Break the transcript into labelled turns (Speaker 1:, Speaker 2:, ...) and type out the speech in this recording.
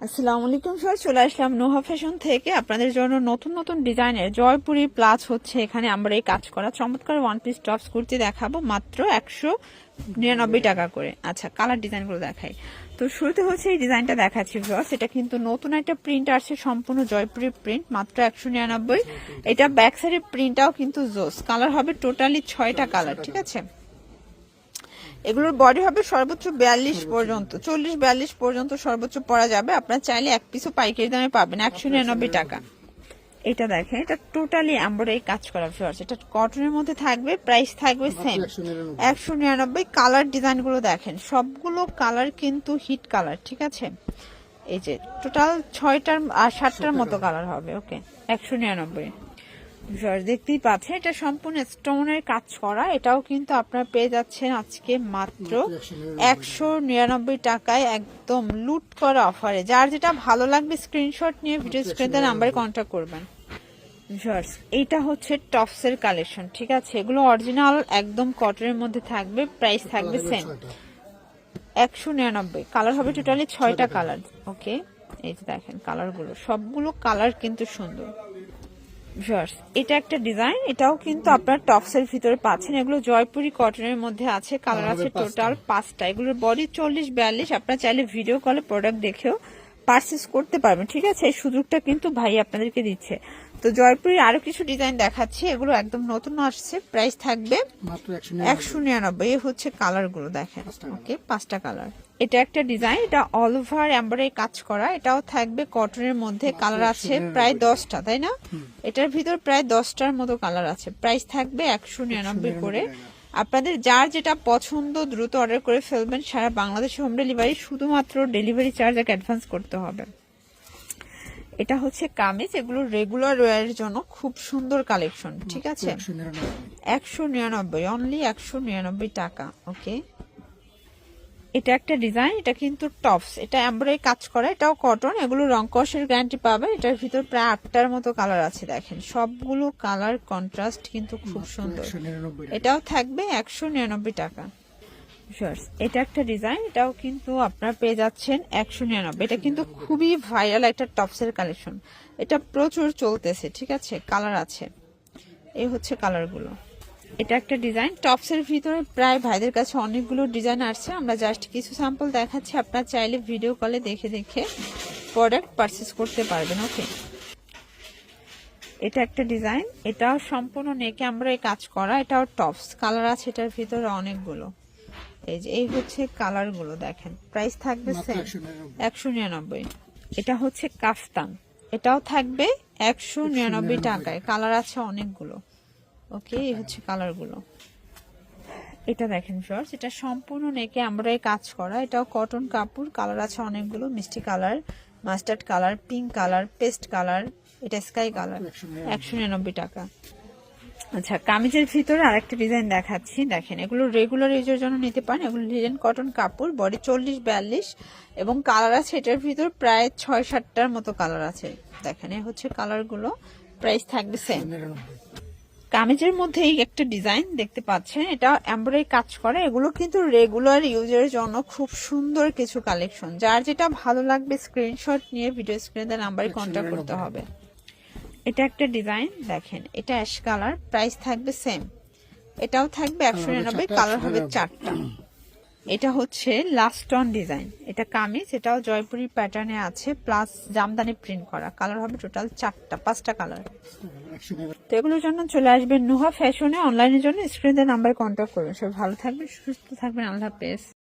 Speaker 1: আসসালামু আলাইকুম স্যার, চলে আসলাম নোহা ফ্যাশন থেকে আপনাদের জন্য নতুন নতুন ডিজাইনের জয়পুরি প্লাস হচ্ছে এখানে আমরা এই কাজ করা চমৎকার ওয়ান পিস টপস কুর্তি দেখাবো মাত্র 199 টাকা করে। আচ্ছা, কালার ডিজাইনগুলো দেখাই। তো শুরুতে হচ্ছে এই ডিজাইনটা দেখাচ্ছি ভিউয়ার্স, এটা কিন্তু নতুন একটা প্রিন্ট আসছে, সম্পূর্ণ জয়পুরি প্রিন্ট, মাত্র 199। এটা ব্যাক সাইডের প্রিন্টটাও কিন্তু জোস, কালার হবে টোটালি 6টা কালার, ঠিক আছে। এগুলোর বডি হবে সর্বোচ্চ 42 পর্যন্ত, 40-42 পর্যন্ত সর্বোচ্চ পরা যাবে। আপনার চাইলে এক পিসও পাইকারি দামে পাবেন 199 টাকা। এটা দেখেন, এটা টোটালি এমব্রয়ডারি কাজ করা ভিউয়ার্স, এটা কটনের মধ্যে থাকবে, প্রাইস থাকবে সেম 199। কালার ডিজাইনগুলো দেখেন, সবগুলো কালার কিন্তু হিট কালার, ঠিক আছে। এই যে টোটাল 6টার আর 7টার মতো কালার হবে। ওকে, 199 দেখতেই পাচ্ছেন, এটা সম্পূর্ণ স্টোনের কাজ করা। এটাও কিন্তু আপনারা পেয়ে যাচ্ছেন আজকে মাত্র 199 টাকায়, একদম লুট করা অফারে। যার যেটা ভালো লাগবে স্ক্রিনশট নিয়ে ভিডিও স্ক্রিনে নাম্বারে কন্ট্যাক্ট করবেন। এইটা হচ্ছে টপসের কালেকশন, ঠিক আছে। এগুলো অরিজিনাল একদম কটনের মধ্যে থাকবে, প্রাইস থাকবে সেম 199। কালার হবে টোটালি 6টা কালার। ওকে, এই যে দেখেন কালারগুলো, সবগুলো কালার কিন্তু সুন্দর। এটা একটা ডিজাইন, এটাও কিন্তু আপনার টপসের ভিতরে পাচ্ছেন। এগুলো জয়পুরি কটনের মধ্যে আছে, কালার আছে টোটাল 5টা। এগুলোর বডি 40-42। আপনারা চাইলে ভিডিও কলে প্রোডাক্ট দেখেও পারচেজ করতে পারবেন, ঠিক আছে। এই সুযোগটা কিন্তু ভাই আপনাদেরকে দিচ্ছে। তো জয়পুরির আরো কিছু ডিজাইন দেখাচ্ছি, এগুলো একদম নতুন আসছে, প্রাইস থাকবে 199। এই হচ্ছে কালার গুলো দেখেন। ওকে, 5টা কালার। এটা একটা ডিজাইন, এটা অল ওভার এমব্রয়ডারি কাজ করা, এটাও থাকবে কটনের মধ্যে। কালার আছে প্রায় 10টা, তাই না? এটার ভিতর প্রায় 10টার মতো কালার আছে, প্রাইস থাকবে 199 করে। আপনাদের যার যেটা পছন্দ দ্রুত অর্ডার করে ফেলবেন। সারা বাংলাদেশে হোম ডেলিভারি, শুধুমাত্র ডেলিভারি চার্জ অ্যাডভান্স করতে হবে। এটা হচ্ছে কামিজ, এগুলো রেগুলার ওয়্যারের জন্য খুব সুন্দর কালেকশন, ঠিক আছে। 199, অনলি 199 টাকা। ওকে, এটা একটা ডিজাইন, এটা কিন্তু টপস, এটা এমব্রয়ডারি কাজ করা, এটাও কটন। এগুলো রং কষের গ্যারান্টি পাবে। এটার ভিতর প্রায় 8টার মতো কালার আছে, দেখেন সবগুলো কালার কন্ট্রাস্ট কিন্তু খুব সুন্দর। এটাও থাকবে 199 টাকা। এটা একটা ডিজাইন, এটাও কিন্তু আপনারা পেয়ে যাচ্ছেন 199। এটা কিন্তু খুবই ভাইরাল একটা টপসের কালেকশন, এটা প্রচুর চলতেছে, ঠিক আছে। কালার আছে, এই হচ্ছে কালারগুলো। এটা একটা ডিজাইন, টপসের ভিতরে প্রায় ভাইদের কাছে অনেকগুলো ডিজাইন আসছে, আমরা জাস্ট কিছু স্যাম্পল দেখাচ্ছি। আপনারা চাইলে ভিডিও কলে দেখে দেখে প্রোডাক্ট পারচেজ করতে পারবেন। ওকে, এটা একটা ডিজাইন, এটাও সম্পূর্ণ নেকে আমরা এই কাজ করা, এটাও টপস। কালার আছে এটার ভিতরে অনেকগুলো। এই যে এই হচ্ছে কালার গুলো দেখেন, প্রাইস থাকবে 199। এটা হচ্ছে কাফতান, এটাও থাকবে 199 টাকায়। কালার আছে অনেকগুলো। ওকে, এই হচ্ছে কালার গুলো। এটা দেখেন ফ্রেন্ডস, এটা সম্পূর্ণ নেকে আমরা কাজ করা, এটাও কটন কাপড়। কালার আছে অনেকগুলো, মিষ্টি colour, mustard colour, pink colour, paste colour, এটা স্কাই কালার। 199 টাকা। আচ্ছা, কামিজের ভিতরে আরেকটা ডিজাইন দেখাচ্ছি, দেখেন এগুলো রেগুলার ইউজের জন্য নিতে পারেন। এগুলো লিনেন কটন কাপড়, বডি 40-42 এবং কালার আছে এটার ভিতর প্রায় 6-7টার মতো কালার আছে, দেখেন এই হচ্ছে কালারগুলো। প্রাইস থাকবে সেম। কামিজের মধ্যে এই একটা ডিজাইন দেখতে পাচ্ছেন, এটা এমব্রয়ডারি কাজ করে। এগুলো কিন্তু রেগুলার ইউজের জন্য খুব সুন্দর কিছু কালেকশন। যার যেটা ভালো লাগবে স্ক্রিনশট নিয়ে ভিডিও স্ক্রিনে নাম্বারে কন্ট্যাক্ট করতে হবে। এটা একটা ডিজাইন দেখেন, এটা অ্যাশ কালার, প্রাইস থাকবে সেম। এটাও থাকবে 199, কালার হবে 4টা। এটা হচ্ছে লাস্ট অন ডিজাইন, এটা কামিজ, এটাও জয়পুরি প্যাটার্নে আছে, প্লাস জামদানি প্রিন্ট করা। কালার হবে টোটাল 5টা কালার। তো এগুলোর জন্য চলে আসবেন নোহা ফ্যাশনে, অনলাইনের জন্য স্ক্রিনে নাম্বারে কন্ট্যাক্ট করবেন। সবাই ভালো থাকবেন, সুস্থ থাকবেন, আল্লাহ হাফেজ।